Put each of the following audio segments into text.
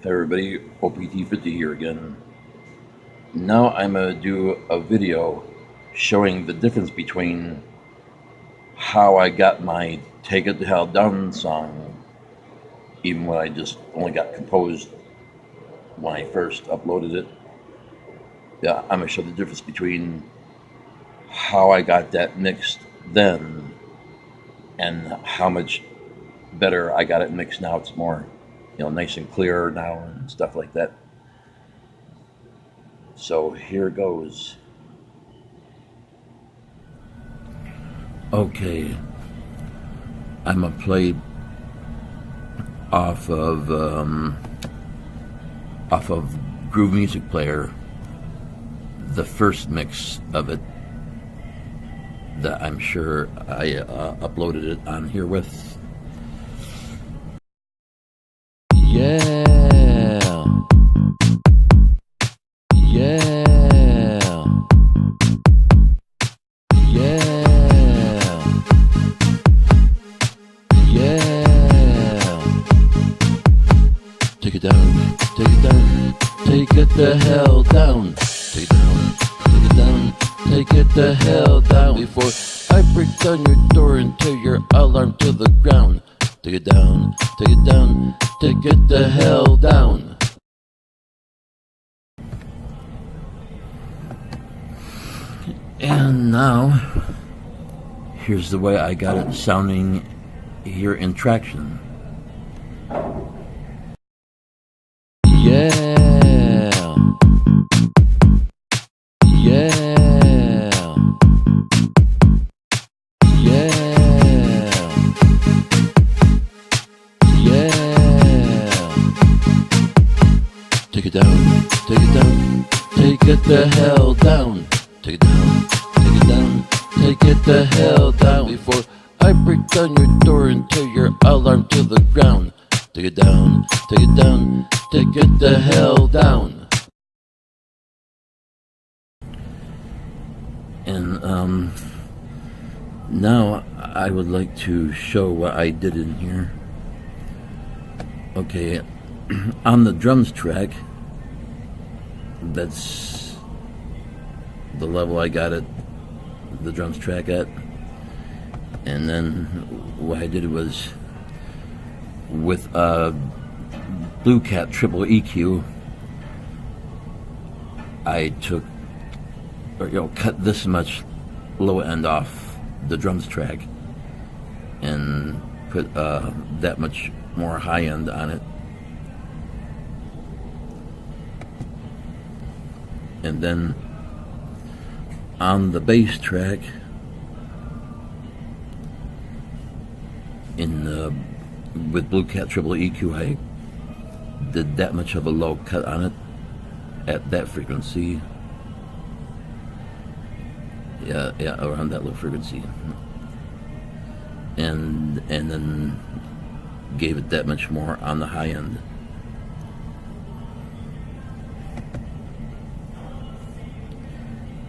Hey everybody, OPT50 here again. Now I'm going to do a video showing the difference between how I got my Take It to Hell Down song, even when I just only got composed when I first uploaded it. Yeah, I'm going to show the difference between how I got that mixed then and how much better I got it mixed now. It's more, nice and clear now and stuff like that. So here goes. Okay, I'm gonna play off of Groove Music Player, the first mix of it that I'm sure I uploaded it on here with. Yeah. Take it down, take it down, take it the hell down. Take it down, take it down, take it the hell down. Before I break down your door and tear your alarm to the ground. Take it down, take it down, take it the hell down. And now, here's the way I got it sounding here in Traction. Yeah. Yeah. Yeah. Yeah. Take it down, take it down, take it the hell down. Take it down, take it down, take it the hell down. Before I break down your door and tear your alarm to the ground. Take it down, take it down, take it the hell down. And now I would like to show what I did in here. Okay, on the drums track, that's the level I got it, the drums track at. And then what I did was, with a Blue Cat triple EQ, I took, cut this much low end off the drums track and put that much more high end on it. And then on the bass track, with Blue Cat triple EQ, I did that much of a low cut on it at that frequency. Yeah, around that low frequency, and then gave it that much more on the high end.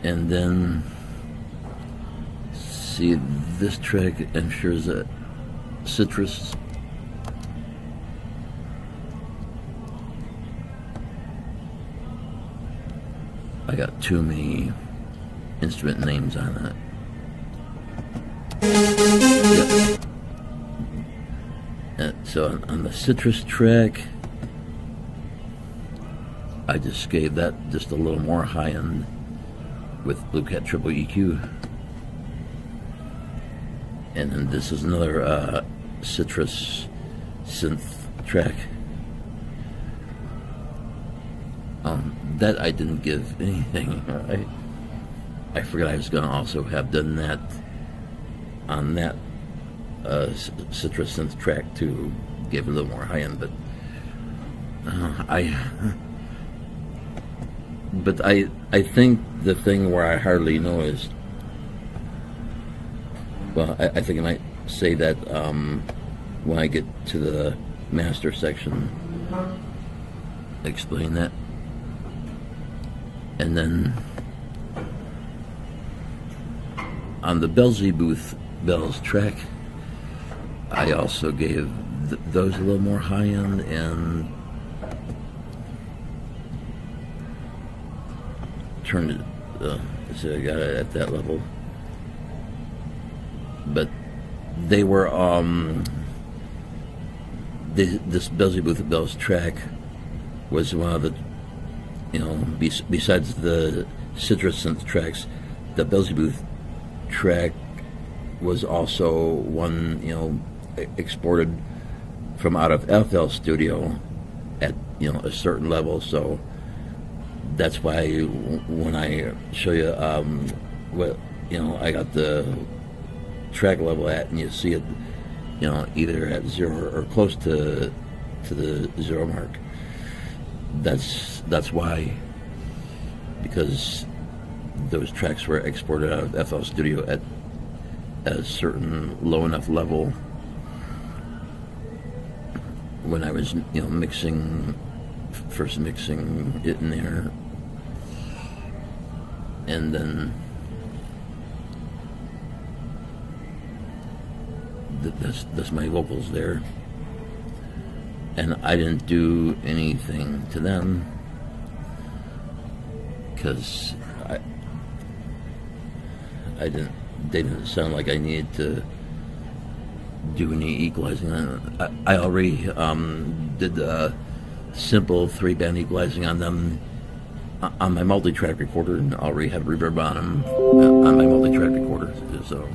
And then, see, this track ensures a citrus. I got too many instrument names on that. Yep. So on the citrus track, I just gave that just a little more high end with Blue Cat triple EQ. And then this is another citrus synth track. That I didn't give anything. I forgot I was going to also have done that on that citrus synth track to give it a little more high end, but I think the thing where I hardly know is, well, I think I might say that when I get to the master section, explain that. And then on the Belzebooth Bells track, I also gave those a little more high end, and turned it, so I got it at that level. But they were, this Belzy Booth Bells track was one of the, besides the Citrus synth tracks, the Belzy Booth track was also one, exported from out of FL Studio at, a certain level. So that's why when I show you what, I got the track level at, and you see it, either at 0 or close to the 0 mark. That's why, because those tracks were exported out of FL Studio at a certain low enough level when I was, first mixing it in there, and then that's my vocals there, and I didn't do anything to them because they didn't sound like I needed to do any equalizing. I already did the simple 3-band equalizing on them on my multi-track recorder, and I already have reverb on them on my multi-track recorder. So,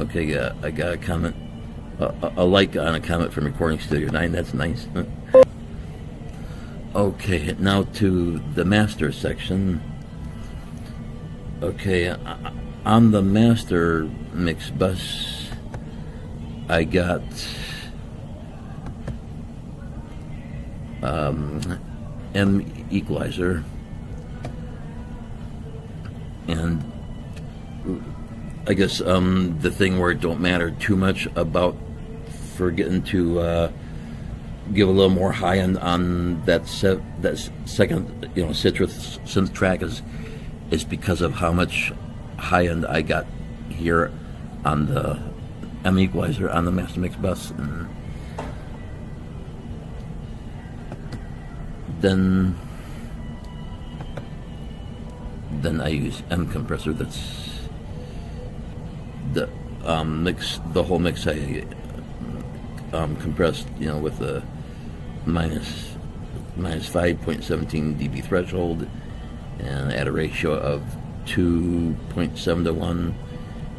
okay, yeah, I got a comment, a like on a comment from Recording Studio 9. That's nice. Okay, now to the master section. Okay, on the master mix bus, I got M equalizer, and I guess the thing where it don't matter too much about forgetting to give a little more high end on that second Citrus synth track is because of how much high end I got here on the M equalizer on the master mix bus. And then I use M compressor. That's the mix, the whole mix I compressed, with a minus 5.17 dB threshold, and at a ratio of 2.7 to 1,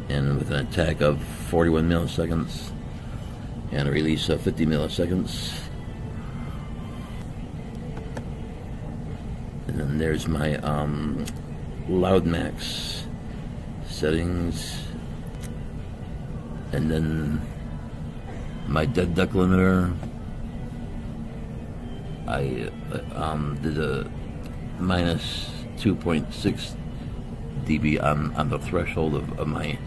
and with an attack of 41 milliseconds and a release of 50 milliseconds. And then there's my loud max settings, and then my dead duck limiter. I did a minus 2.6 dB on the threshold of my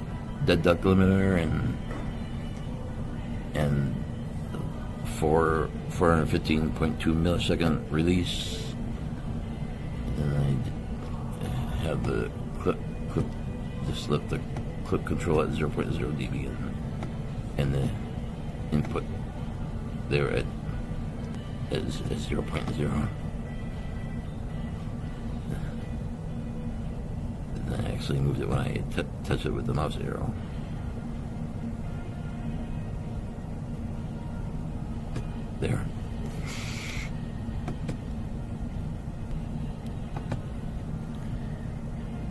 dead duck limiter, and 415.2 millisecond release. And I have the clip just left the clip control at 0.0 dB, and the input there at 0.0. And I actually moved it when I touch it with the mouse arrow. There.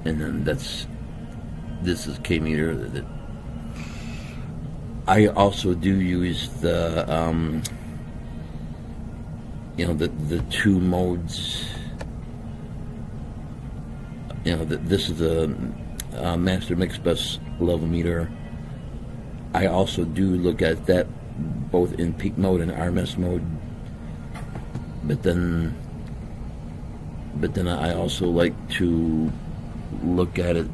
And then this is K meter. That I also do use the the two modes. This is the master mix bus level meter. I also do look at that both in peak mode and RMS mode. But then I also like to look at it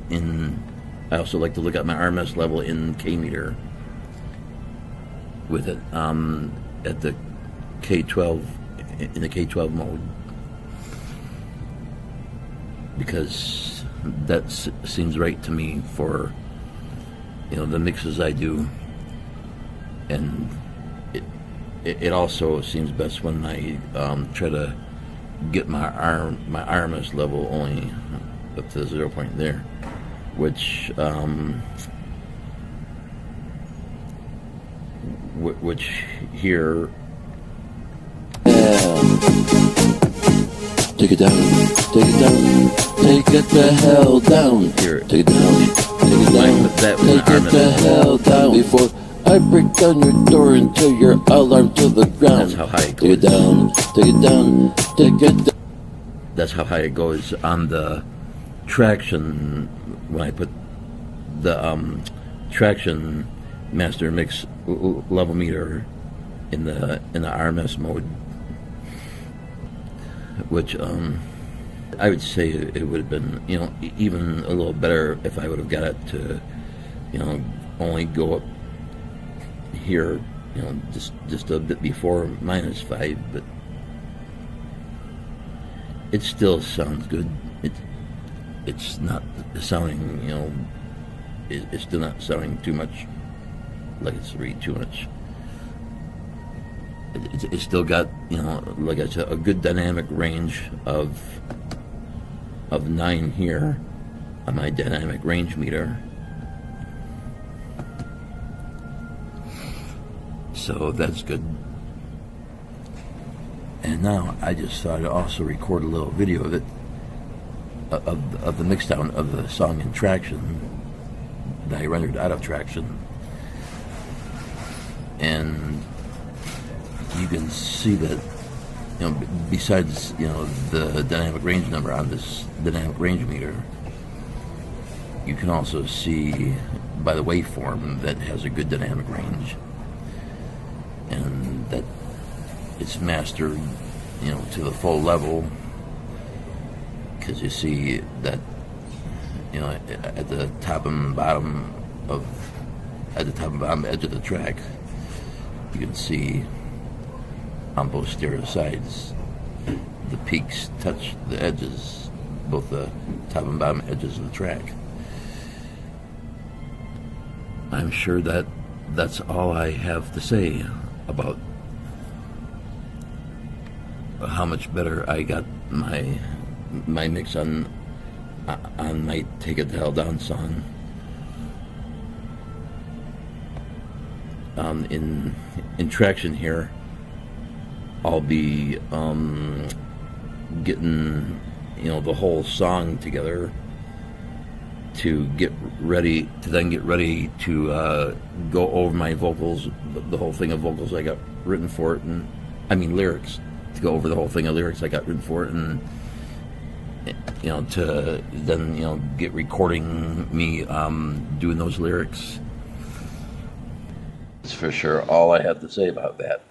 I also like to look at my RMS level in K meter with it at the K12, in the K12 mode, because that seems right to me for the mixes I do, and it also seems best when I try to get my RMS level only up to the 0 point there, which here. Take it down, take it down, take it the hell down. Here, take it down, take it down, take it the hell down. Before I break down your door and tear your alarm to the ground. That's how high it goes. Take it down, take it down, take it down. That's how high it goes on the traction when I put the traction master mix level meter in the RMS mode, which I would say it would have been, you know, even a little better if I would have got it to, you know, only go up here, you know, just a bit before -5, but it still sounds good. It's not sounding, you know, it's still not sounding too much like it's really too much. It's still got, you know, like I said, a good dynamic range of 9 here on my dynamic range meter. So that's good. And now I just thought I'd also record a little video of it, of the mixdown of the song in Traction that I rendered out of Traction. And you can see that, you know, besides, you know, the dynamic range number on this dynamic range meter, you can also see by the waveform that has a good dynamic range, and that it's mastered, you know, to the full level, because you see that, you know, at the top and bottom edge of the track, you can see on both stereo sides the peaks touch the edges, both the top and bottom edges of the track. I'm sure that that's all I have to say about how much better I got my mix on my Take It the Hell Down song. In Traction here, I'll be getting, you know, the whole song together to get ready to go over my vocals, the whole thing of vocals I got written for it, and I mean lyrics, to go over the whole thing of lyrics I got written for it, and, you know, to then, you know, get recording me doing those lyrics. That's for sure all I have to say about that.